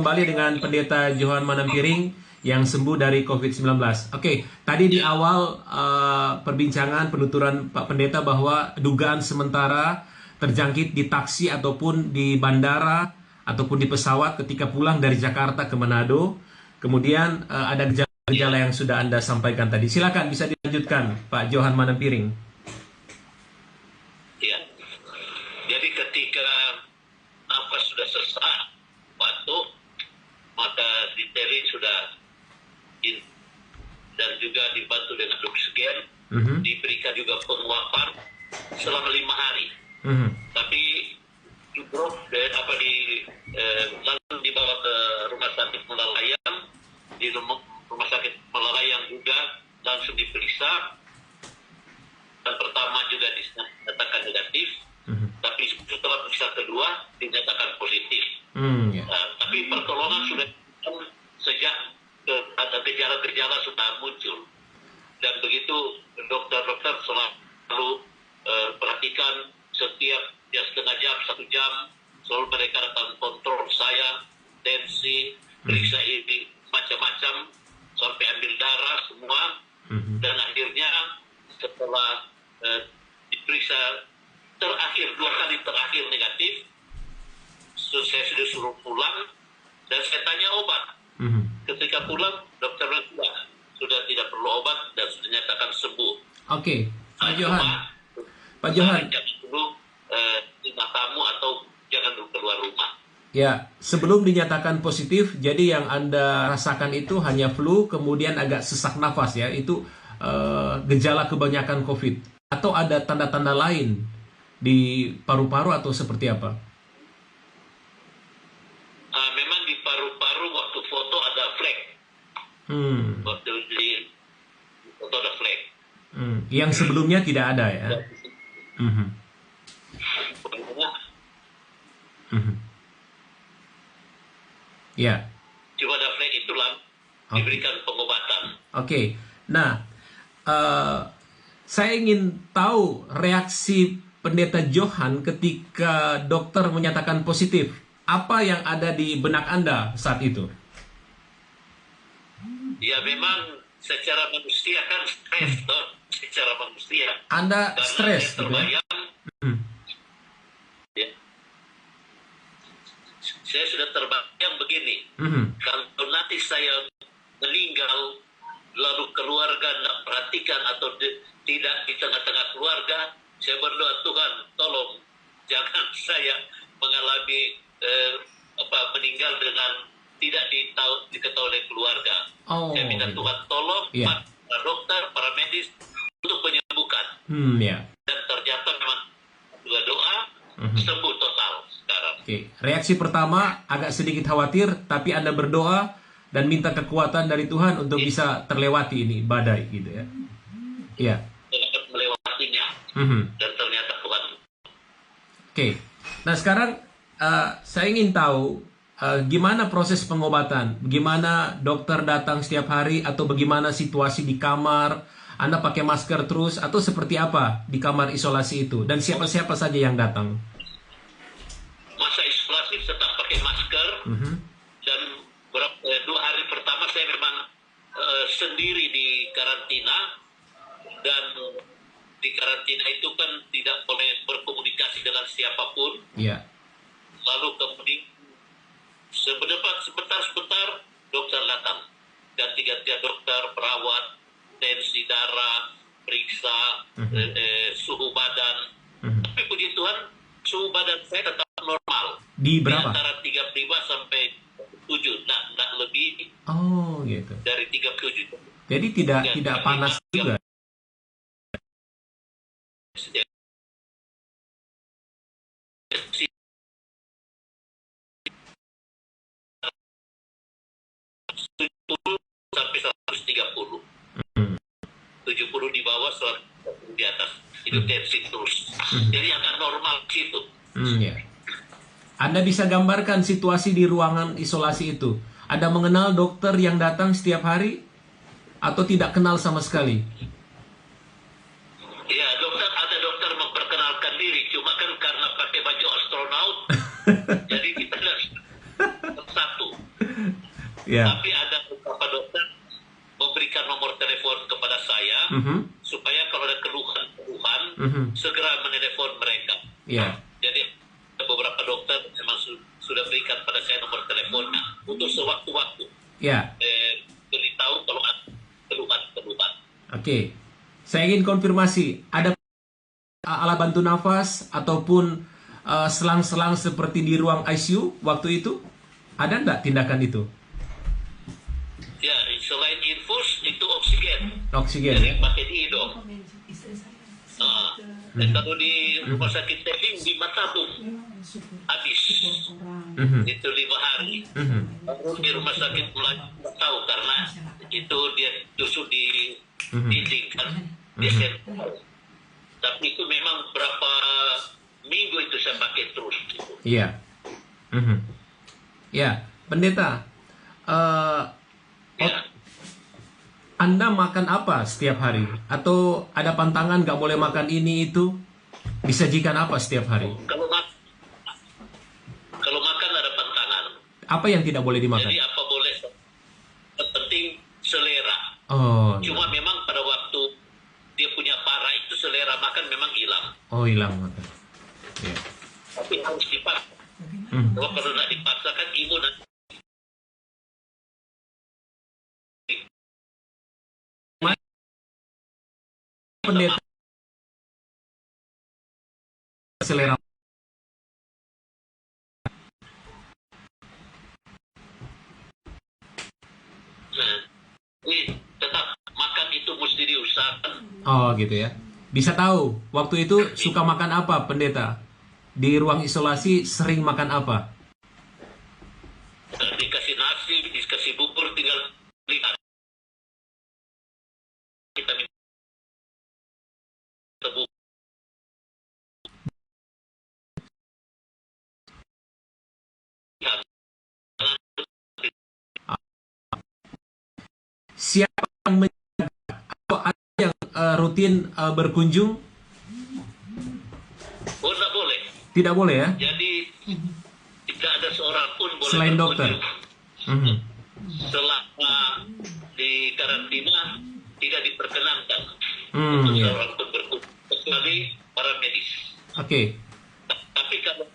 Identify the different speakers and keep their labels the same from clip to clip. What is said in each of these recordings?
Speaker 1: Kembali dengan Pendeta Johan Manampiring yang sembuh dari COVID-19. Oke, tadi di awal perbincangan penuturan Pak Pendeta bahwa dugaan sementara terjangkit di taksi ataupun di bandara ataupun di pesawat ketika pulang dari Jakarta ke Manado. Kemudian ada gejala-gejala yang sudah Anda sampaikan tadi. Silakan bisa dilanjutkan Pak Johan Manampiring.
Speaker 2: Ya. Jadi ketika nafas sudah sesak, batuk, maka difteri sudah dan juga dibantu dengan oksigen, diberikan juga penguapan selama 5 hari. Tapi langsung dibawa ke rumah sakit Melalaian, di rumah sakit Melalaian juga langsung diperiksa. Dan pertama juga dinyatakan negatif, tapi setelah periksa kedua dinyatakan positif. Tapi pertolongan sudah sejak ada gejala-gejala sudah muncul, dan begitu dokter-dokter selalu perhatikan setiap setengah jam, 1 jam, selalu mereka datang kontrol saya, tensi, periksa ini macam-macam sampai ambil darah semua, dan akhirnya setelah diperiksa terakhir 2 kali terakhir negatif, saya sudah suruh pulang dan saya tanya obat. Ketika pulang dokter bilang sudah tidak perlu obat dan sudah dinyatakan sembuh.
Speaker 1: Oke, Pak Johan,
Speaker 2: jangan dulu terima tamu atau jangan dulu keluar rumah.
Speaker 1: Ya, sebelum dinyatakan positif, jadi yang Anda rasakan itu hanya flu, kemudian agak sesak nafas ya, itu gejala kebanyakan COVID. Atau ada tanda-tanda lain di paru-paru atau seperti apa?
Speaker 2: Memang di paru-paru waktu foto ada flek. Waktu di foto ada flek.
Speaker 1: Yang sebelumnya tidak ada ya? Ya.
Speaker 2: Cuma ada flek itulah diberikan pengobatan.
Speaker 1: Oke. Nah, saya ingin tahu reaksi Pendeta Johan ketika dokter menyatakan positif. Apa yang ada di benak Anda saat itu?
Speaker 2: Ya memang secara manusia kan stres, secara manusia.
Speaker 1: Anda
Speaker 2: karena
Speaker 1: stres,
Speaker 2: saya terbayang, ya, saya sudah terbayang begini. Kalau nanti saya meninggal, lalu keluarga tidak perhatikan atau tidak di tengah-tengah keluarga, saya berdoa, Tuhan tolong jangan saya mengalami meninggal dengan tidak diketahui oleh keluarga. Saya minta Tuhan tolong para dokter, para medis untuk menyembuhkan. Dan ternyata memang juga doa sembuh total sekarang.
Speaker 1: Reaksi pertama agak sedikit khawatir, tapi Anda berdoa dan minta kekuatan dari Tuhan untuk bisa terlewati ini badai gitu ya. Iya.
Speaker 2: Melewatinya. Dan ternyata Tuhan.
Speaker 1: Nah sekarang saya ingin tahu gimana proses pengobatan, bagaimana dokter datang setiap hari atau bagaimana situasi di kamar, Anda pakai masker terus atau seperti apa di kamar isolasi itu, dan siapa-siapa saja yang datang?
Speaker 2: Masa isolasi tetap pakai masker, dan 2 hari pertama saya memang sendiri di karantina, dan di karantina itu kan tidak boleh berkomunikasi dengan siapapun. Lalu kemudian sebentar dokter datang, ganti-gantian dokter, perawat, tensi darah, periksa suhu badan. Tapi puji Tuhan suhu badan saya tetap normal.
Speaker 1: Di berapa?
Speaker 2: Antara 35 sampai 7, tidak lebih.
Speaker 1: Gitu.
Speaker 2: Dari 37.
Speaker 1: Jadi tidak panas juga.
Speaker 2: Sampai 130. 70 di bawah, 130 di atas. Itu tensi terus. Jadi agak normal gitu.
Speaker 1: Anda bisa gambarkan situasi di ruangan isolasi itu. Anda mengenal dokter yang datang setiap hari atau tidak kenal sama sekali?
Speaker 2: Ya, ada dokter memperkenalkan diri, cuma kan karena pakai baju astronaut, jadi kita satu.
Speaker 1: Ya.
Speaker 2: Tapi ada beberapa dokter memberikan nomor telepon kepada saya supaya kalau ada keluhan-keluhan segera menelepon mereka.
Speaker 1: Ya.
Speaker 2: Jadi ada beberapa dokter memang sudah berikan pada saya nomor teleponnya untuk sewaktu-waktu
Speaker 1: Ya.
Speaker 2: beritahu kalau ada keluhan-keluhan.
Speaker 1: Oke. Saya ingin konfirmasi, ada alat bantu nafas ataupun selang-selang seperti di ruang ICU waktu itu? Ada enggak tindakan itu?
Speaker 2: Ya, selain infus itu oksigen.
Speaker 1: Oksigen
Speaker 2: Jadi
Speaker 1: ya?
Speaker 2: pakai di hidung. Dan kalau di rumah sakit Tebing di Matabung habis itu 5 hari. Baru di rumah sakit mulai tahu karena itu dia tusuk di dinding kan. Dia tapi itu memang berapa minggu itu saya pakai terus. Gitu.
Speaker 1: Iya. Ya, pendeta.
Speaker 2: Ya.
Speaker 1: Anda makan apa setiap hari? Atau ada pantangan nggak boleh makan ini itu? Disajikan apa setiap hari?
Speaker 2: Kalau makan ada pantangan.
Speaker 1: Apa yang tidak boleh dimakan?
Speaker 2: Jadi apa boleh? Yang penting selera.
Speaker 1: Oh,
Speaker 2: Cuma memang pada waktu dia punya parah itu selera makan memang hilang.
Speaker 1: oh hilang makan. Ya.
Speaker 2: Tapi harus dipaksa. Kalau tidak dipaksakan imun nanti.
Speaker 1: Pendeta selera.
Speaker 2: Jadi tetap makan itu mesti diusahakan.
Speaker 1: Oh gitu ya. Bisa tahu waktu itu suka makan apa pendeta? Di ruang isolasi sering makan apa?
Speaker 2: Dikasih nasi, dikasih bubur, tinggal lihat. Kita minta bubur.
Speaker 1: Siapa yang menjaga? Atau ada yang rutin berkunjung?
Speaker 2: Oh, tidak boleh.
Speaker 1: Tidak boleh ya?
Speaker 2: Jadi tidak ada seorang pun boleh
Speaker 1: Selain dokter.
Speaker 2: berkunjung. Selama di karantina tidak diperkenankan untuk
Speaker 1: Ya.
Speaker 2: seorang pun berkunjung kecuali para medis.
Speaker 1: Oke.
Speaker 2: Tapi kalau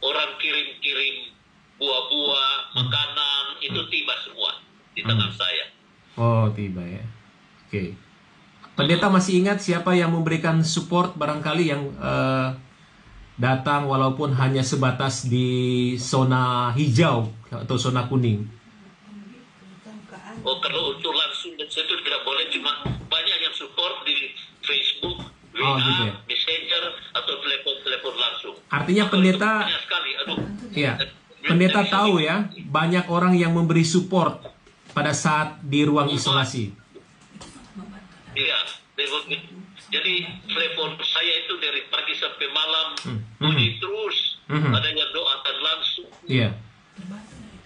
Speaker 2: orang kirim-kirim buah-buah, makanan itu tiba semua di tangan saya.
Speaker 1: Oh, tiba ya. Oke. Pendeta masih ingat siapa yang memberikan support barangkali yang datang walaupun hanya sebatas di zona hijau atau zona kuning?
Speaker 2: Oh, kalau untuk langsung dan itu tidak boleh, cuma banyak yang support di Facebook, WA,
Speaker 1: gitu ya.
Speaker 2: Messenger atau telepon-telepon langsung.
Speaker 1: Artinya
Speaker 2: Kalau
Speaker 1: pendeta,
Speaker 2: itu banyak sekali. Aduh.
Speaker 1: ya, pendeta tahu ya, banyak orang yang memberi support pada saat di ruang isolasi.
Speaker 2: Iya, jadi telepon saya itu dari pagi sampai malam bunyi terus. Ada yang doakan langsung.
Speaker 1: Iya.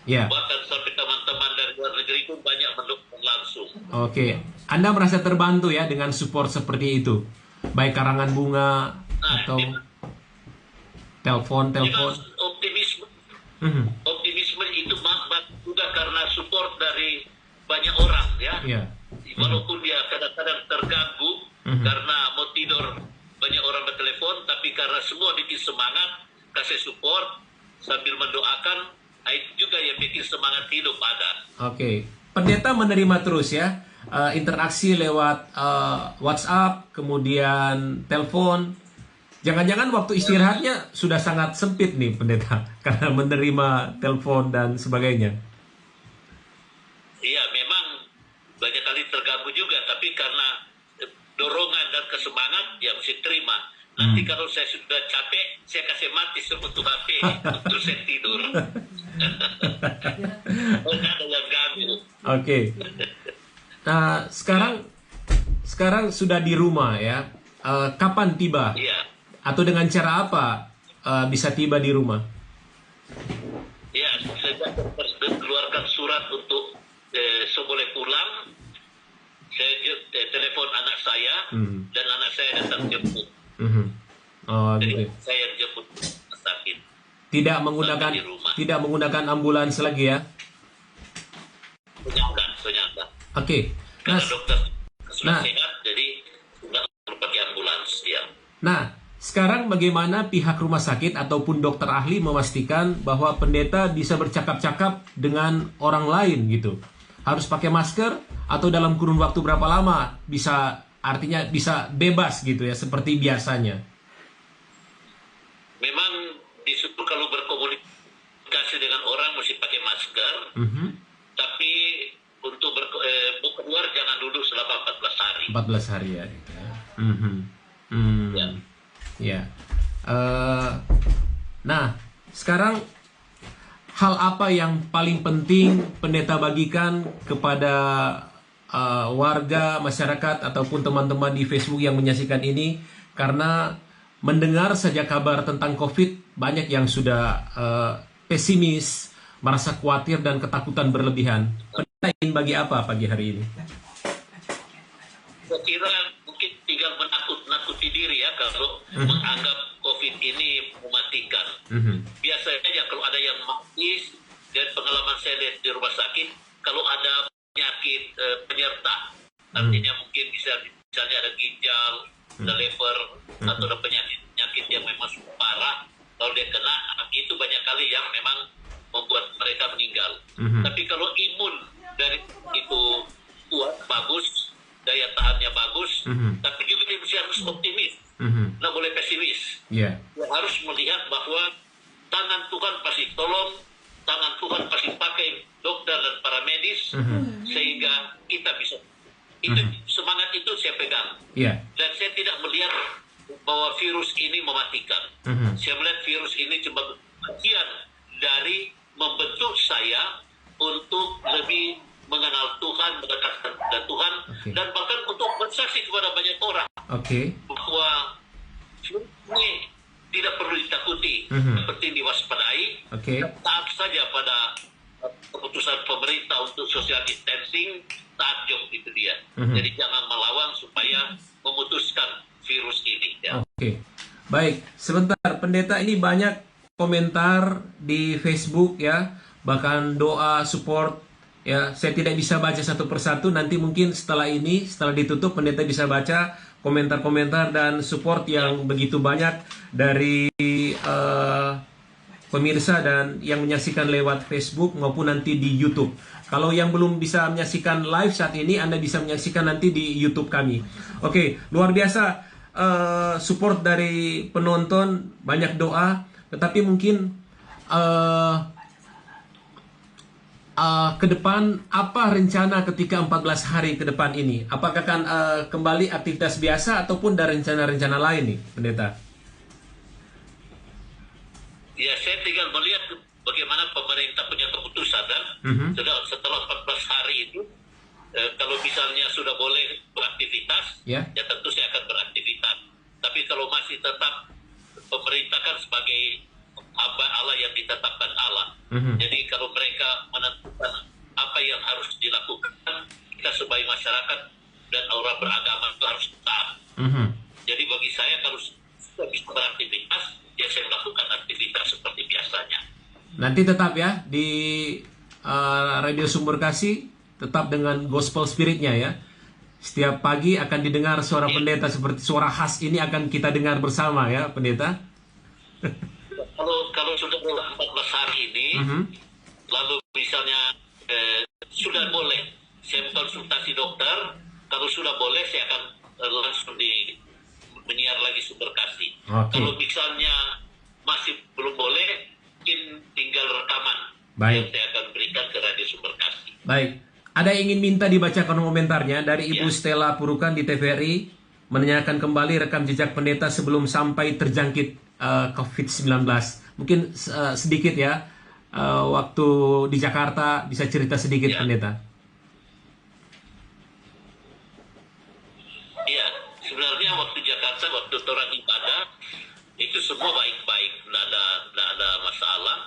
Speaker 1: Ya.
Speaker 2: Bahkan sampai teman-teman dari luar negeri pun banyak mendoakan langsung.
Speaker 1: Oke. Anda merasa terbantu ya dengan support seperti itu? Baik karangan bunga atau telepon.
Speaker 2: Optimisme. Optimisme itu juga karena support dari banyak orang ya.
Speaker 1: Iya.
Speaker 2: Walaupun dia kadang-kadang terganggu karena mau tidur banyak orang bertelepon, tapi karena semua bikin semangat, kasih support sambil mendoakan, itu juga yang bikin semangat hidup ada.
Speaker 1: Oke. Pendeta menerima terus ya interaksi lewat WhatsApp, kemudian telepon. Jangan-jangan waktu istirahatnya sudah sangat sempit nih pendeta karena menerima telepon dan sebagainya.
Speaker 2: Iya, memang banyak kali terganggu juga, tapi karena dorongan dan kesemangat ya mesti terima. Nanti kalau saya sudah capek, saya kasih mati sebutu HP untuk saya tidur. Tidak ada yang ganggu.
Speaker 1: Oke. Nah, sekarang sudah di rumah ya. Kapan tiba?
Speaker 2: Iya.
Speaker 1: Atau dengan cara apa bisa tiba di rumah?
Speaker 2: Ya, saya keluarkan surat untuk boleh pulang. Saya telepon anak saya dan anak saya datang jemput.
Speaker 1: Oh,
Speaker 2: Jadi
Speaker 1: gitu.
Speaker 2: saya jemput sakit.
Speaker 1: Tidak menggunakan ambulans lagi ya? Oke.
Speaker 2: Karena
Speaker 1: Nah,
Speaker 2: dokter sudah
Speaker 1: nah,
Speaker 2: sehat, jadi nggak perlu pakai ambulans. Ya.
Speaker 1: nah, sekarang bagaimana pihak rumah sakit ataupun dokter ahli memastikan bahwa pendeta bisa bercakap-cakap dengan orang lain gitu? Harus pakai masker atau dalam kurun waktu berapa lama bisa, artinya bisa bebas gitu ya seperti biasanya?
Speaker 2: Memang disuruh kalau berkomunikasi dengan orang mesti pakai masker,
Speaker 1: Mhm.
Speaker 2: tapi untuk keluar jangan dulu selama 14 hari.
Speaker 1: 14 hari ya. Gitu ya. Mhm. Hmm.
Speaker 2: Ya.
Speaker 1: Ya. Nah, sekarang hal apa yang paling penting pendeta bagikan kepada warga, masyarakat, ataupun teman-teman di Facebook yang menyaksikan ini? Karena mendengar saja kabar tentang COVID, banyak yang sudah pesimis, merasa khawatir dan ketakutan berlebihan. Pendeta ingin bagi apa pagi hari ini?
Speaker 2: Saya kira mungkin tinggal menakut-nakuti diri ya kalau menganggap COVID ini mematikan.
Speaker 1: Mhm.
Speaker 2: Biasanya ya kalau ada yang mati, dan pengalaman saya lihat di rumah sakit, kalau ada penyakit penyerta, artinya mungkin misalnya ada ginjal, ada liver, atau ada penyakit yang memang parah, kalau dia kena, itu banyak kali yang memang membuat mereka meninggal. Tapi kalau imun dari itu kuat, bagus, daya tahannya bagus, tapi juga dia mesti harus optimis, nggak boleh pesimis.
Speaker 1: Ya.
Speaker 2: Dia harus melihat bahwa tangan Tuhan pasti tolong, tangan Tuhan pasti pakai dokter dan para medis, sehingga kita bisa. Itu semangat itu saya pegang.
Speaker 1: Ya.
Speaker 2: Dan saya tidak melihat bahwa virus ini mematikan. Saya melihat virus ini cuma bagian dari membentuk saya untuk lebih mengenal Tuhan, mendekatkan kepada Tuhan, dan bahkan untuk bersaksi kepada banyak orang bahwa virus ini tidak perlu ditakuti, seperti diwaspadai, taat saja pada keputusan pemerintah untuk social distancing, taat jok itu dia. Jadi jangan melawan supaya memutuskan virus ini. Ya.
Speaker 1: Baik, sebentar pendeta, ini banyak komentar di Facebook ya, bahkan doa support ya. Saya tidak bisa baca satu persatu, nanti mungkin setelah ini, setelah ditutup pendeta bisa baca komentar-komentar dan support yang begitu banyak dari pemirsa dan yang menyaksikan lewat Facebook maupun nanti di YouTube. Kalau yang belum bisa menyaksikan live saat ini, Anda bisa menyaksikan nanti di YouTube kami. Oke, luar biasa support dari penonton, banyak doa, tetapi mungkin ke depan apa rencana ketika 14 hari ke depan ini? Apakah akan kembali aktivitas biasa ataupun ada rencana-rencana lain nih, pendeta?
Speaker 2: Ya, saya tinggal melihat bagaimana pemerintah punya keputusan dan setelah 14 hari itu, kalau misalnya sudah boleh beraktivitas, ya tentu saya akan beraktivitas. Tapi kalau masih tetap pemerintah kan sebagai hamba Allah yang ditetapkan Allah. Jadi kalau mereka menentukan apa yang harus dilakukan, kita sebagai masyarakat dan orang beragama itu harus taat. Jadi bagi saya kalau sudah bisa beraktivitas, ya saya melakukan aktivitas seperti biasanya.
Speaker 1: Nanti tetap ya di Radio Sumber Kasih, tetap dengan gospel spiritnya ya. Setiap pagi akan didengar suara pendeta, seperti suara khas ini akan kita dengar bersama ya pendeta.
Speaker 2: Kalau sudah 14 hari ini, lalu misalnya sudah boleh, saya konsultasi dokter, kalau sudah boleh saya akan langsung menyiar lagi Sumber Kasih. Kalau misalnya masih belum boleh, mungkin tinggal rekaman yang saya akan berikan ke Radio Sumber Kasih.
Speaker 1: Baik. Ada yang ingin minta dibacakan komentarnya dari Ibu Stella Purukan di TVRI, menanyakan kembali rekam jejak pendeta sebelum sampai terjangkit COVID-19. Mungkin sedikit ya, waktu di Jakarta bisa cerita sedikit pendeta.
Speaker 2: Iya, sebenarnya waktu Jakarta, waktu orang ibadah, itu semua baik-baik, tidak ada masalah.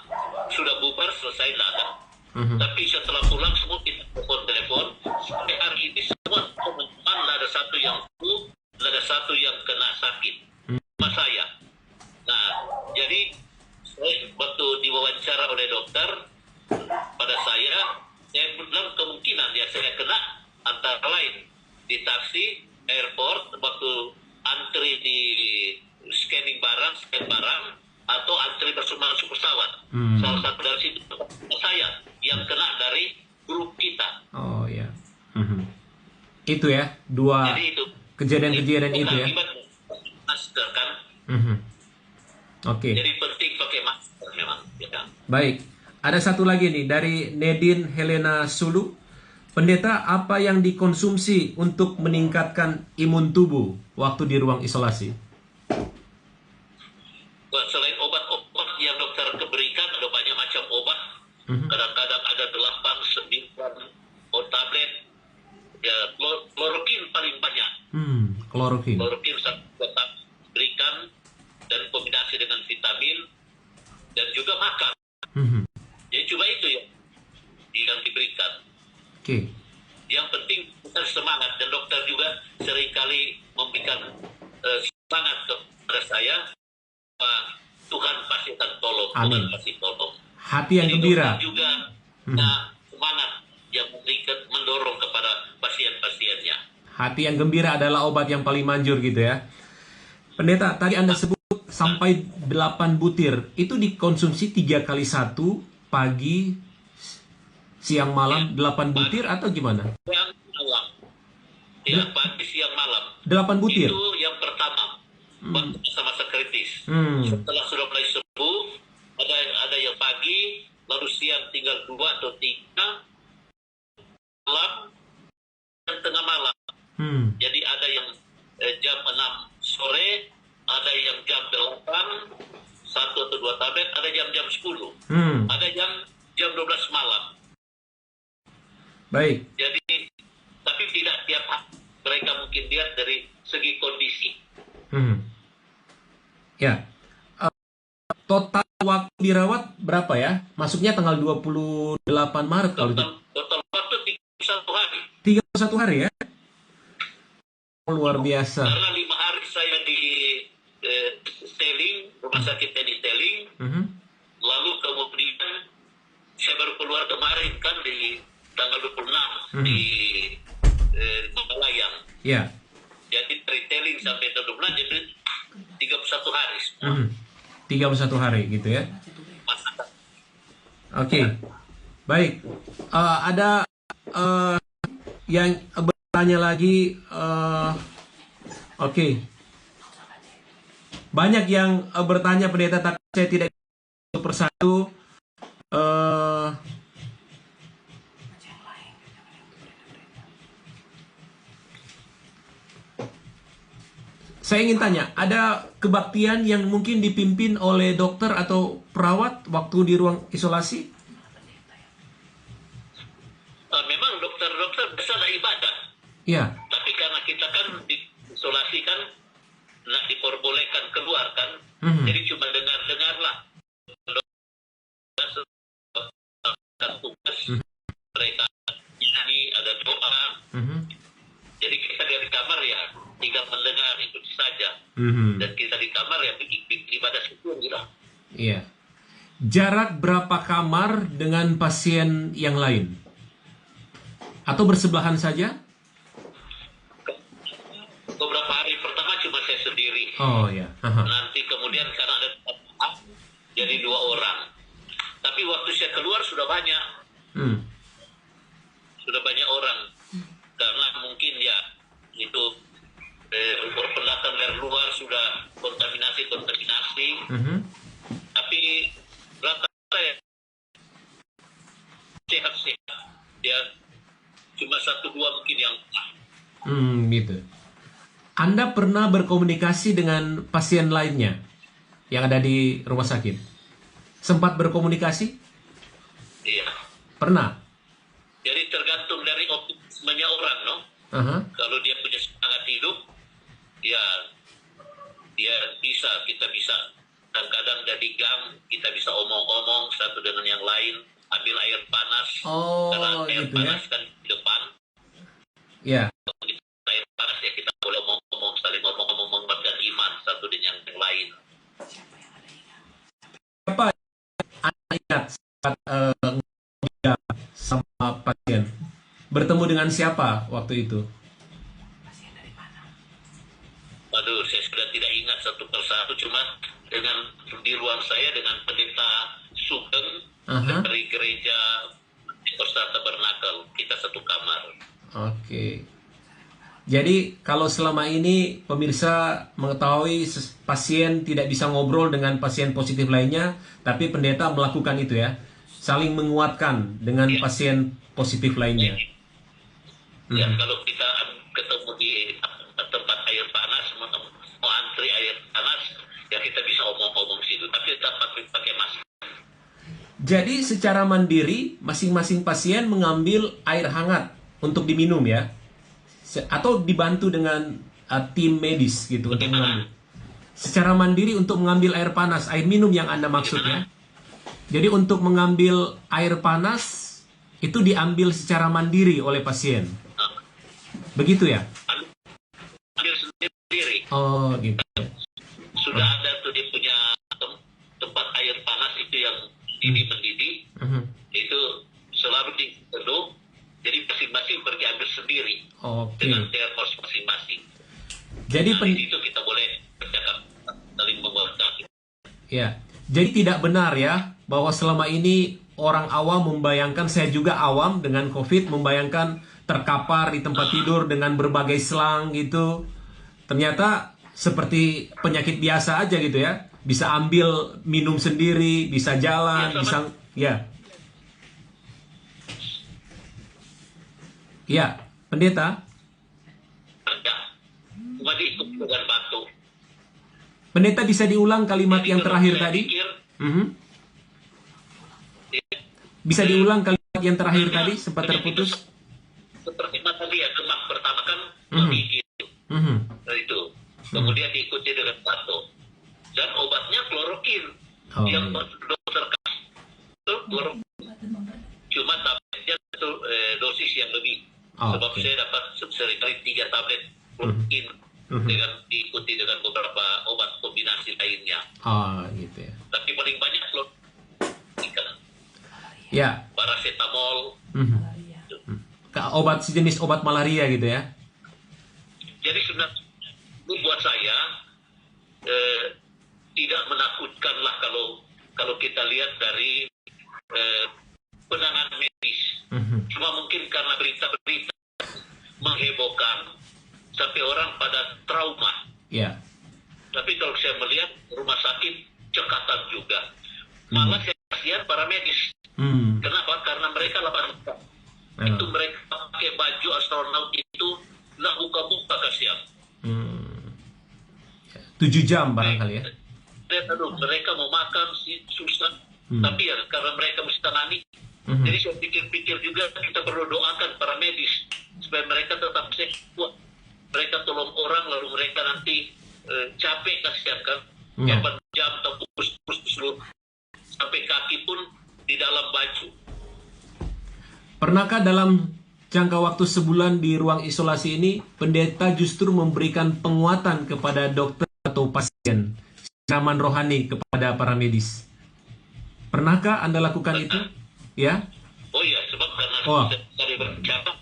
Speaker 2: Sudah bubar, selesai, tidak ada. Tapi setelah pulang semua kita telepon. Sampai hari ini semua teman-teman, tidak ada satu yang flu, tidak ada satu yang kena sakit. Sama saya. Nah, jadi waktu diwawancara oleh dokter pada saya bilang kemungkinan ya saya kena antara lain di taksi, airport, waktu antri di scan barang, atau antri masuk pesawat. Salah satu dari situ saya yang kena dari grup kita.
Speaker 1: Oh ya. Itu ya, dua
Speaker 2: Jadi itu
Speaker 1: kejadian-kejadian itu ya.
Speaker 2: akibat masker kan.
Speaker 1: Oke.
Speaker 2: Jadi penting pakai masker memang. Ya.
Speaker 1: Baik. Ada satu lagi nih dari Nedin Helena Sulu. Pendeta, apa yang dikonsumsi untuk meningkatkan imun tubuh waktu di ruang isolasi?
Speaker 2: Selain obat-obat yang dokter berikan, ada banyak macam obat. Kadang-kadang ada 8, 9 tablet. Ya, klorokin paling banyak.
Speaker 1: Klorokin.
Speaker 2: Klorokin tetap berikan dan kombinasi dengan vitamin dan juga makan. Jadi cuma itu yang diberikan.
Speaker 1: Oke.
Speaker 2: Yang penting kita semangat, dan dokter juga seringkali memberikan semangat kepada saya. Tuhan pasti akan tolong.
Speaker 1: Amin.
Speaker 2: Tuhan pasti tolong.
Speaker 1: Hati yang
Speaker 2: Jadi
Speaker 1: gembira.
Speaker 2: dokter juga semangat yang mendorong kepada pasien-pasiennya.
Speaker 1: Hati yang gembira adalah obat yang paling manjur gitu ya. Pendeta, tadi Anda sebut sampai 8 butir. Itu dikonsumsi 3 kali 1, pagi, siang, malam, 8 butir atau gimana?
Speaker 2: Siang malam. Ya, pagi, siang, malam.
Speaker 1: 8 butir?
Speaker 2: Itu yang pertama. Waktu masa-masa kritis. Setelah sudah mulai sembuh, ada yang pagi, lalu siang tinggal 2 atau 3, malam, dan tengah malam. Jadi ada yang jam 6 sore, ada yang jam 8, 1 atau 2 tablet, ada jam 10, ada jam 12 malam.
Speaker 1: Baik.
Speaker 2: Jadi, tapi tidak tiap hari. Mereka mungkin lihat dari segi kondisi.
Speaker 1: Ya. Total waktu dirawat berapa ya? Masuknya tanggal 28 Maret kalau itu.
Speaker 2: Total waktu 31 hari.
Speaker 1: 31 hari ya? Luar biasa.
Speaker 2: Karena 5 hari saya di Teling, rumah sakit Teni Teling. Lalu kemudian saya baru keluar kemarin kan di tanggal 26 di Malayang.
Speaker 1: Ya.
Speaker 2: Jadi dari Teling sampai 26 jadi 31 hari.
Speaker 1: 31 hari gitu ya. Oke. Baik. Ada yang bertanya lagi. Oke. Banyak yang bertanya pendeta, tapi saya tidak satu persatu. Saya ingin tanya, ada kebaktian yang mungkin dipimpin oleh dokter atau perawat waktu di ruang isolasi?
Speaker 2: Memang dokter-dokter bisa ibadah.
Speaker 1: Ya.
Speaker 2: Tapi karena kita kan diisolasi kan, nggak diperbolehkan keluar kan. Jadi cuma dengar-dengarlah. Tugas mereka nyanyi, ada doa. Jadi kita dari kamar ya tinggal mendengar itu saja. Dan kita di kamar ya bikin ibadah syukur gitu.
Speaker 1: Iya. Jarak berapa kamar dengan pasien yang lain? Atau bersebelahan saja?
Speaker 2: Beberapa hari pertama cuma saya sendiri.
Speaker 1: Oh ya.
Speaker 2: Nanti kemudian karena ada jadi 2 orang. Tapi waktu saya keluar sudah banyak. Sudah banyak orang. Karena mungkin ya itu pendatang dari luar sudah kontaminasi. Tapi rata-rata ya sehat-sehat. Ya cuma 1-2 mungkin yang
Speaker 1: gitu. Anda pernah berkomunikasi dengan pasien lainnya yang ada di rumah sakit? Sempat berkomunikasi?
Speaker 2: Iya.
Speaker 1: Pernah?
Speaker 2: Jadi tergantung dari optimismenya orang, no? Kalau dia punya semangat hidup, ya dia kita bisa. Kadang-kadang dari gang, kita bisa omong-omong satu dengan yang lain, ambil air panas. Karena air
Speaker 1: gitu
Speaker 2: panas
Speaker 1: ya?
Speaker 2: kan di depan.
Speaker 1: Ya.
Speaker 2: Air panas ya kita boleh omong-omong, saling ngomong-ngomong, menguatkan iman satu dengan yang lain.
Speaker 1: Apa Anda ingat saat sama pasien bertemu dengan siapa waktu itu?
Speaker 2: Aduh, saya sudah tidak ingat satu persatu, cuma dengan di ruang saya dengan pendeta Sugeng
Speaker 1: Aha.
Speaker 2: dari gereja Costa Tabernakel, kita satu kamar.
Speaker 1: Oke. Jadi kalau selama ini pemirsa mengetahui pasien tidak bisa ngobrol dengan pasien positif lainnya, tapi pendeta melakukan itu ya, saling menguatkan dengan
Speaker 2: Ya.
Speaker 1: pasien positif lainnya.
Speaker 2: Ya,
Speaker 1: Mhm.
Speaker 2: kalau kita ketemu di tempat air panas, mau antri air panas, ya kita bisa omong-omong situ, tapi tetap pakai masker.
Speaker 1: Jadi secara mandiri masing-masing pasien mengambil air hangat untuk diminum ya, atau dibantu dengan tim medis gitu untuk mengambil. Secara mandiri untuk mengambil air panas, air minum yang Anda maksud ya. Jadi untuk mengambil air panas itu diambil secara mandiri oleh pasien. Begitu ya?
Speaker 2: Ambil sendiri.
Speaker 1: Oh gitu.
Speaker 2: Sudah ada tuh dia punya tempat air panas itu yang mendidih,
Speaker 1: Mhm.
Speaker 2: itu selalu dipenuh, jadi masing-masing pergi ambil sendiri
Speaker 1: Oke.
Speaker 2: dengan termos masing-masing.
Speaker 1: Jadi
Speaker 2: Nah, di situ kita boleh bercakap, saling menguatkan.
Speaker 1: ya. Jadi tidak benar ya bahwa selama ini orang awam membayangkan, saya juga awam dengan COVID, membayangkan terkapar di tempat tidur dengan berbagai selang gitu. Ternyata seperti penyakit biasa aja gitu ya. Bisa ambil minum sendiri, bisa jalan,
Speaker 2: Ya, sama.
Speaker 1: bisa ya. Ya, pendeta.
Speaker 2: Ya, cuma diikut dengan batu.
Speaker 1: Pendeta bisa diulang kalimat
Speaker 2: Jadi
Speaker 1: yang
Speaker 2: kalau
Speaker 1: terakhir
Speaker 2: saya
Speaker 1: tadi?
Speaker 2: pikir,
Speaker 1: Mhm. Bisa diulang kalimat yang terakhir tadi, sempat terputus?
Speaker 2: seperti mata dia, kemak pertama kan
Speaker 1: Mhm.
Speaker 2: menggigit.
Speaker 1: Mhm.
Speaker 2: Nah, itu. Kemudian diikuti dengan batu. Dan obatnya klorokin.
Speaker 1: Oh,
Speaker 2: Yang
Speaker 1: iya.
Speaker 2: dokter kasih itu klorokin. Cuma tabletnya itu dosis yang lebih.
Speaker 1: Oh,
Speaker 2: Sebab
Speaker 1: oke.
Speaker 2: saya dapat seringkali 3 tablet klorokin
Speaker 1: Mhm.
Speaker 2: dengan diikuti dengan beberapa obat kombinasi lainnya.
Speaker 1: Oh, gitu ya.
Speaker 2: Tapi paling banyak klorokin,
Speaker 1: Ya.
Speaker 2: paracetamol.
Speaker 1: Mhm. Obat sejenis obat malaria gitu ya.
Speaker 2: Jadi sebenarnya ini buat saya tidak menakutkan lah kalau kita lihat dari penanganan medis.
Speaker 1: Mhm.
Speaker 2: Cuma mungkin karena berita-berita menghebohkan sampai orang pada trauma.
Speaker 1: Ya.
Speaker 2: Tapi kalau saya melihat rumah sakit cekatan juga. Malah saya kasihan para medis. Kenapa? Karena mereka lapan itu mereka pakai baju astronot itu lah buka-buka kasihan.
Speaker 1: 7 jam barangkali ya.
Speaker 2: Aduh, mereka mau makan susah, tapi ya karena mereka mesti tangani.
Speaker 1: Mhm.
Speaker 2: Jadi saya pikir-pikir juga kita perlu doakan para medis supaya mereka tetap kuat. Mereka tolong orang lalu mereka nanti capek kasihan kan.
Speaker 1: Ya.
Speaker 2: 8 jam tembus seluruh sampai kaki pun di dalam baju.
Speaker 1: Pernahkah dalam jangka waktu sebulan di ruang isolasi ini pendeta justru memberikan penguatan kepada dokter atau pasien, siraman rohani kepada para medis? Pernahkah Anda lakukan itu? Ya?
Speaker 2: Oh iya, sebab karena
Speaker 1: Oh.
Speaker 2: tadi berbicara,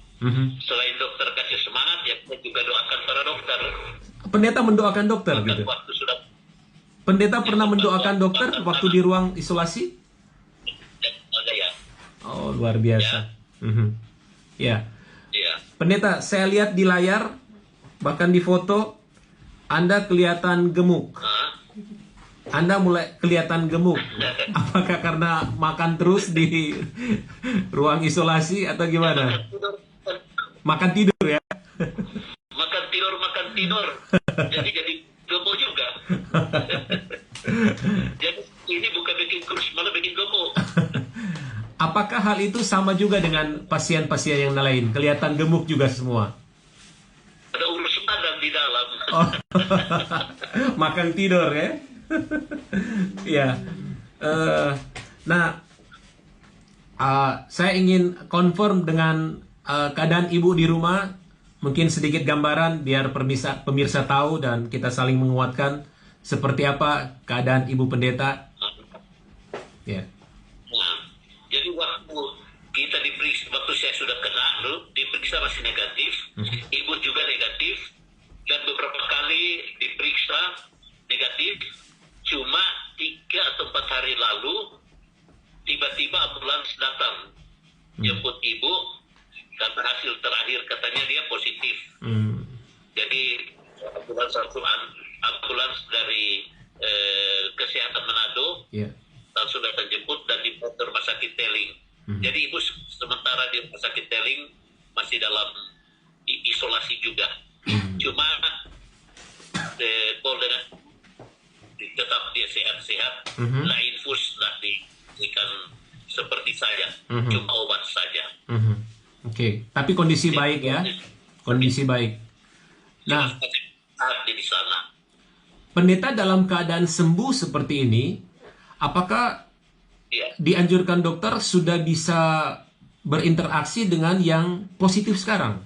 Speaker 2: selain dokter kasih semangat, ya kita juga doakan para dokter.
Speaker 1: Pendeta mendoakan dokter
Speaker 2: Bahkan
Speaker 1: gitu.
Speaker 2: waktu sudah
Speaker 1: Pendeta pernah mendoakan dokter waktu di ruang isolasi?
Speaker 2: ada ya,
Speaker 1: Oh, luar biasa. Ya.
Speaker 2: ya.
Speaker 1: Pendeta, saya lihat di layar, bahkan di foto, Anda kelihatan gemuk.
Speaker 2: Hah?
Speaker 1: Anda mulai kelihatan gemuk. Apakah karena makan terus di ruang isolasi atau gimana? Makan tidur ya?
Speaker 2: Makan tidur. Jadi gemuk juga. Jadi ini bukan bikin kurus, malah bikin gemuk.
Speaker 1: Apakah hal itu sama juga dengan pasien-pasien yang lain? Kelihatan gemuk juga semua?
Speaker 2: Ada urus padang di dalam.
Speaker 1: Oh. Makan tidur ya? Ya. Saya ingin confirm dengan keadaan ibu di rumah. Mungkin sedikit gambaran biar pemirsa tahu dan kita saling menguatkan seperti apa keadaan ibu pendeta. Ya.
Speaker 2: Nah, jadi waktu kita diperiksa waktu saya sudah kena, diperiksa masih negatif, ibu juga negatif, dan beberapa kali diperiksa negatif, cuma 3 atau 4 hari lalu tiba-tiba ambulans datang jemput ibu karena hasil terakhir katanya dia positif. Jadi ambulans dari kesehatan Manado langsung datang jemput dan dibawa ke rumah sakit Teling. Jadi ibu sementara di rumah sakit Teling masih dalam isolasi juga. Cuma tetap dia sehat-sehat, lah infus lah diberikan seperti saya, cuma obat saja.
Speaker 1: Oke. Tapi kondisi baik ya, kondisi baik. Nah,
Speaker 2: di sana.
Speaker 1: pendeta dalam keadaan sembuh seperti ini, apakah dianjurkan dokter sudah bisa berinteraksi dengan yang positif sekarang?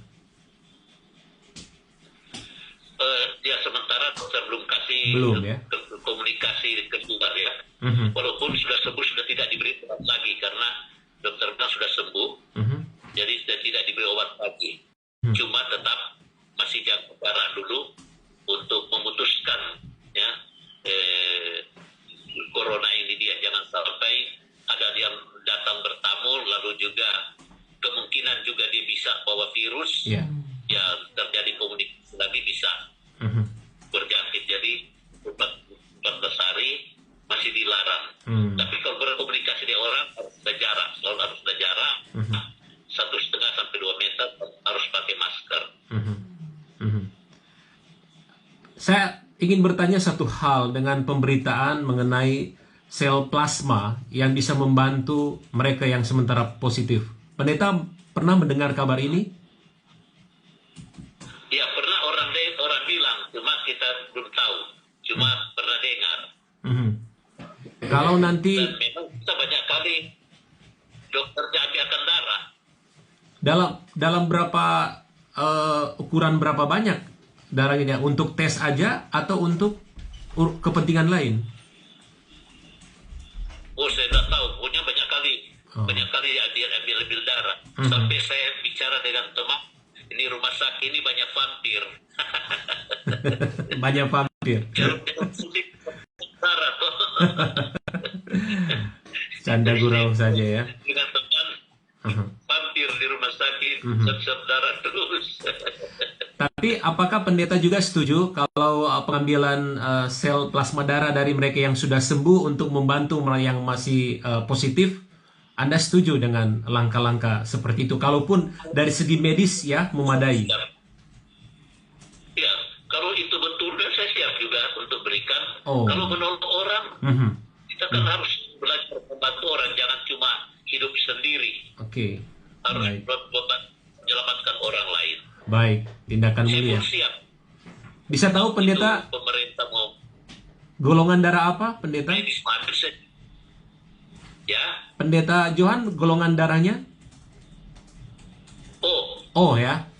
Speaker 2: Ya sementara dokter belum kasih komunikasi keluar ya. Walaupun sudah sembuh sudah tidak diberi obat lagi karena dokter bilang sudah sembuh, jadi sudah tidak diberi obat lagi. Cuma tetap masih jaga jarak dulu untuk memutuskan ya corona ini dia jangan sampai ada yang datang bertamu lalu juga kemungkinan juga dia bisa bawa virus ya terjadi komunikasi lagi bisa berjangkit. Jadi 14 hari masih dilarang. Tapi kalau berkomunikasi dengan orang harus ada jarak, selalu harus ada jarak 1,5 sampai 2 meter, harus pakai masker.
Speaker 1: Saya ingin bertanya satu hal dengan pemberitaan mengenai sel plasma yang bisa membantu mereka yang sementara positif. Pendeta pernah mendengar kabar ini?
Speaker 2: Ya pernah orang bilang, cuma kita belum tahu, cuma pernah dengar.
Speaker 1: Kalau nanti
Speaker 2: dan memang kita banyak kali dokter janji akan darah.
Speaker 1: Dalam berapa ukuran berapa banyak darahnya, untuk tes aja atau untuk kepentingan lain?
Speaker 2: Oh saya tidak tahu, pokoknya banyak kali dia ambil darah. Sampai saya bicara dengan teman, ini rumah sakit ini banyak vampir.
Speaker 1: Banyak vampir. Canda gurau saja ya.
Speaker 2: Dengan teman vampir di rumah sakit, sep darah terus.
Speaker 1: Tapi apakah pendeta juga setuju kalau pengambilan sel plasma darah dari mereka yang sudah sembuh untuk membantu yang masih positif? Anda setuju dengan langkah-langkah seperti itu? Kalaupun dari segi medis ya memadai.
Speaker 2: Ya, kalau itu betul saya siap juga untuk berikan. Kalau menolong orang, kita kan harus belajar membantu orang, jangan cuma hidup sendiri.
Speaker 1: Oke.
Speaker 2: Harus menyelamatkan orang lain.
Speaker 1: Baik, tindakan mulia.
Speaker 2: Siap.
Speaker 1: Bisa tahu pendeta
Speaker 2: pemerintah mau
Speaker 1: golongan darah apa, pendeta?
Speaker 2: Medis ya.
Speaker 1: Pendeta Johan golongan darahnya? Oh ya.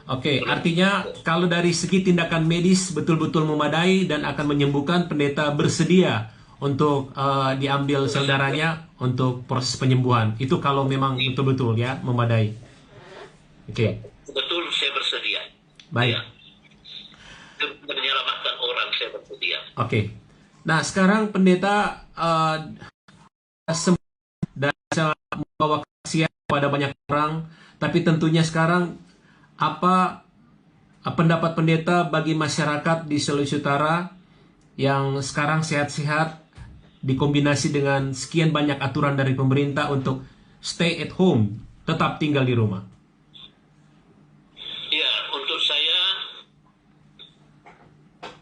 Speaker 1: Oke, artinya kalau dari segi tindakan medis betul-betul memadai dan akan menyembuhkan, pendeta bersedia untuk diambil sel darahnya untuk proses penyembuhan. Itu kalau memang betul-betul ya memadai. Oke.
Speaker 2: Betul, saya bersedia.
Speaker 1: Baik.
Speaker 2: Ya. Menyelamatkan orang, saya bersedia.
Speaker 1: Oke. Nah, sekarang pendeta dan bisa membawa kasihan kepada banyak orang, tapi tentunya sekarang apa pendapat pendeta bagi masyarakat di Sulawesi Utara yang sekarang sehat-sehat dikombinasi dengan sekian banyak aturan dari pemerintah untuk stay at home, tetap tinggal di rumah?
Speaker 2: Ya, untuk saya,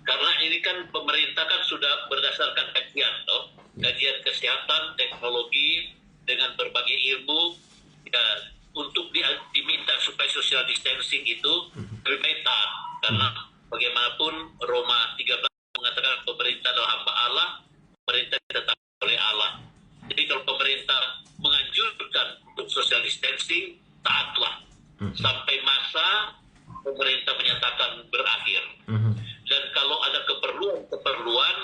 Speaker 2: karena ini kan pemerintah kan sudah berdasarkan kajian kesehatan, teknologi, dengan berbagai ilmu, ya, untuk diminta supaya social distancing itu lebih baik taat. Karena bagaimanapun Roma 13 mengatakan pemerintah adalah hamba Allah, pemerintah tetap oleh Allah. Jadi kalau pemerintah menganjurkan untuk social distancing, taatlah sampai masa pemerintah menyatakan berakhir. Dan kalau ada keperluan,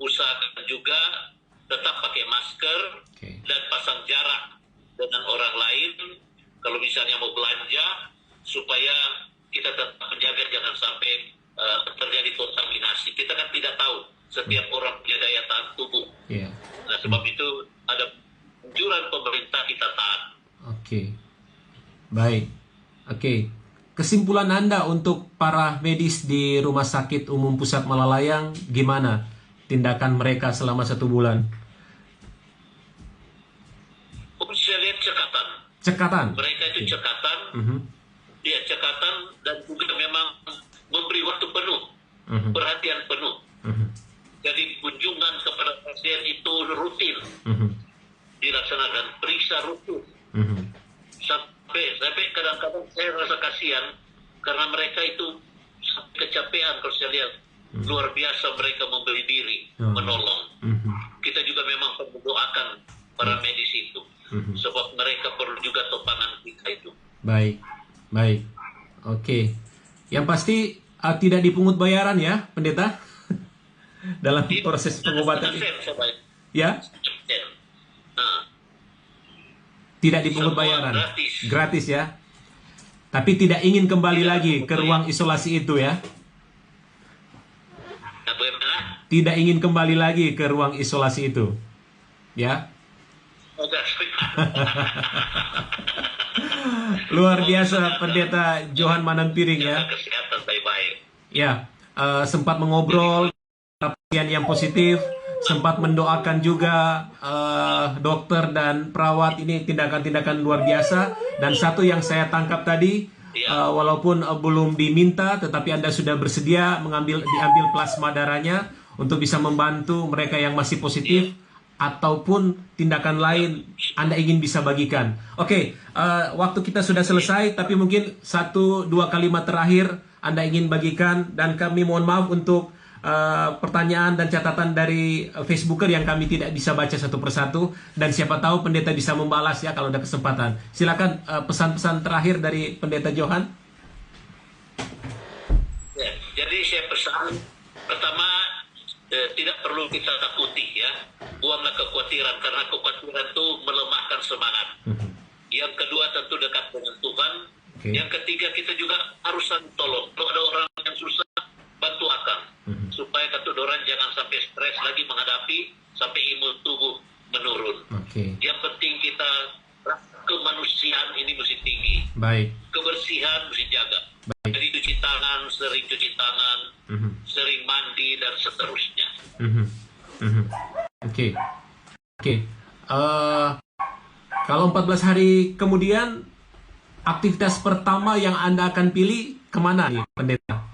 Speaker 2: usahakan juga tetap pakai masker dan pasang jarak dengan orang lain, kalau misalnya mau belanja, supaya kita tetap menjaga jangan sampai terjadi kontaminasi. Kita kan tidak tahu setiap orang punya daya tahan tubuh.
Speaker 1: Iya.
Speaker 2: Nah, sebab itu ada anjuran pemerintah kita taat.
Speaker 1: Oke. Baik. Oke. Kesimpulan Anda untuk para medis di Rumah Sakit Umum Pusat Malalayang, gimana tindakan mereka selama 1 bulan?
Speaker 2: Saya lihat cekatan.
Speaker 1: Cekatan.
Speaker 2: Mereka itu cekatan. Ya, cekatan dan juga memang memberi waktu penuh, perhatian penuh. Jadi kunjungan kepada pasien itu rutin, dilaksanakan, periksa rutin. Sampai kadang-kadang saya rasa kasihan karena mereka itu kecapean. Kalau saya lihat luar biasa mereka memberi diri, menolong. Kita juga memang perlu doakan para medis itu, sebab mereka perlu juga topangan kita itu.
Speaker 1: Baik, baik, oke. Yang pasti tidak dipungut bayaran ya, pendeta, dalam proses pengobatan ini. Ya,
Speaker 2: Nah,
Speaker 1: tidak dipungut
Speaker 2: semua
Speaker 1: bayaran,
Speaker 2: gratis.
Speaker 1: gratis ya. Tapi tidak ingin kembali lagi ke ruang isolasi itu ya.
Speaker 2: Bagaimana?
Speaker 1: Tidak ingin kembali lagi ke ruang isolasi itu, ya. Luar biasa pendeta Johan Manampiring ya.
Speaker 2: Kesehatan baik-baik.
Speaker 1: Ya, sempat mengobrol pasien yang positif, sempat mendoakan juga dokter dan perawat. Ini tindakan-tindakan luar biasa. Dan satu yang saya tangkap tadi, walaupun belum diminta, tetapi Anda sudah bersedia diambil plasma darahnya untuk bisa membantu mereka yang masih positif, ataupun tindakan lain Anda ingin bisa bagikan. Oke, waktu kita sudah selesai, tapi mungkin 1-2 kalimat terakhir Anda ingin bagikan, dan kami mohon maaf untuk pertanyaan dan catatan dari Facebooker yang kami tidak bisa baca satu persatu, dan siapa tahu pendeta bisa membalas ya kalau ada kesempatan. Silakan pesan-pesan terakhir dari pendeta Johan.
Speaker 2: Ya, jadi saya pesan pertama, tidak perlu kita takuti ya, buanglah kekhawatiran karena kekhawatiran itu melemahkan semangat. Yang kedua tentu dekat dengan Tuhan. Yang ketiga kita juga harus saling tolong. Kalau ada orang yang susah, bantu akan supaya kata orang jangan sampai stres lagi menghadapi sampai imun tubuh menurun. Yang penting kita kemanusiaan ini mesti tinggi.
Speaker 1: Baik.
Speaker 2: Kebersihan mesti jaga. Jadi cuci tangan, sering cuci tangan, sering mandi dan seterusnya.
Speaker 1: Oke. Kalau 14 hari kemudian, aktivitas pertama yang Anda akan pilih kemana nih, pendeta?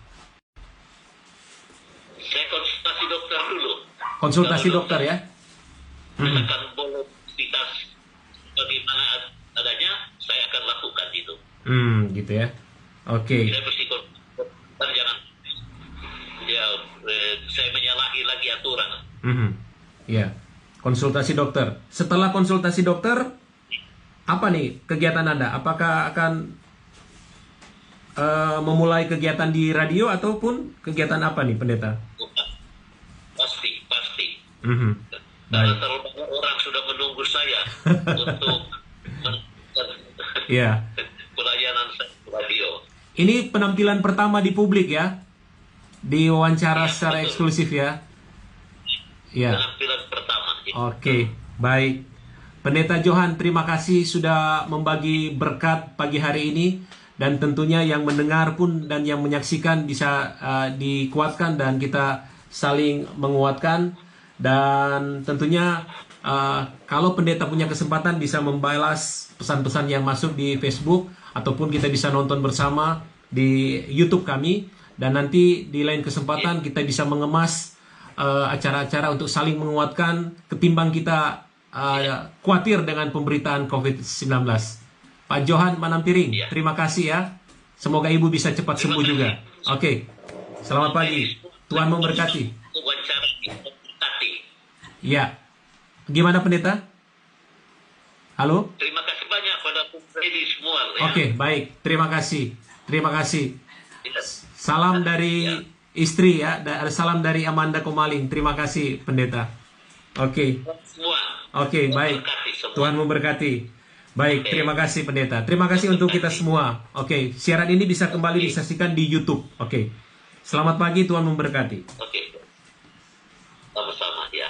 Speaker 2: Saya konsultasi dokter dulu.
Speaker 1: Konsultasi dokter ya?
Speaker 2: Akan boleh aktivitas bagaimana adanya, saya akan lakukan itu.
Speaker 1: Gitu ya. Oke.
Speaker 2: Saya mesti konsultasi, jangan saya menyalahi lagi aturan.
Speaker 1: Ya, konsultasi dokter. Setelah konsultasi dokter, apa nih kegiatan Anda? Apakah akan memulai kegiatan di radio ataupun kegiatan apa nih, pendeta?
Speaker 2: Pasti.
Speaker 1: Baik.
Speaker 2: Karena terlalu banyak orang sudah menunggu saya untuk pelayanan saya di radio.
Speaker 1: Ini penampilan pertama di publik ya? Diwawancara secara eksklusif ya? Ya.
Speaker 2: Penampilan pertama.
Speaker 1: Oke, baik. Pendeta Johan, terima kasih sudah membagi berkat pagi hari ini, dan tentunya yang mendengar pun dan yang menyaksikan bisa dikuatkan dan kita saling menguatkan. Dan tentunya kalau pendeta punya kesempatan bisa membalas pesan-pesan yang masuk di Facebook, ataupun kita bisa nonton bersama di YouTube kami, dan nanti di lain kesempatan kita bisa mengemas acara-acara untuk saling menguatkan ketimbang kita khawatir dengan pemberitaan COVID-19. Pak Johan Manampiring, terima kasih ya. Semoga Ibu bisa cepat sembuh juga. Oke, selamat pagi. Tuhan memberkati. Ya, gimana pendeta? Halo?
Speaker 2: Terima kasih banyak pada medis semua. Ya.
Speaker 1: Oke, baik. Terima kasih. Terima kasih. Salam dari istri ya. Salam dari Amanda Komaling. Terima kasih pendeta. Oke.
Speaker 2: Semua.
Speaker 1: Oke, baik. Tuhan memberkati. Baik,
Speaker 2: Oke.
Speaker 1: terima kasih pendeta. Terima kasih untuk kita semua. Oke, siaran ini bisa kembali disaksikan di YouTube. Oke. Selamat pagi, Tuhan memberkati.
Speaker 2: Oke. Sama-sama ya.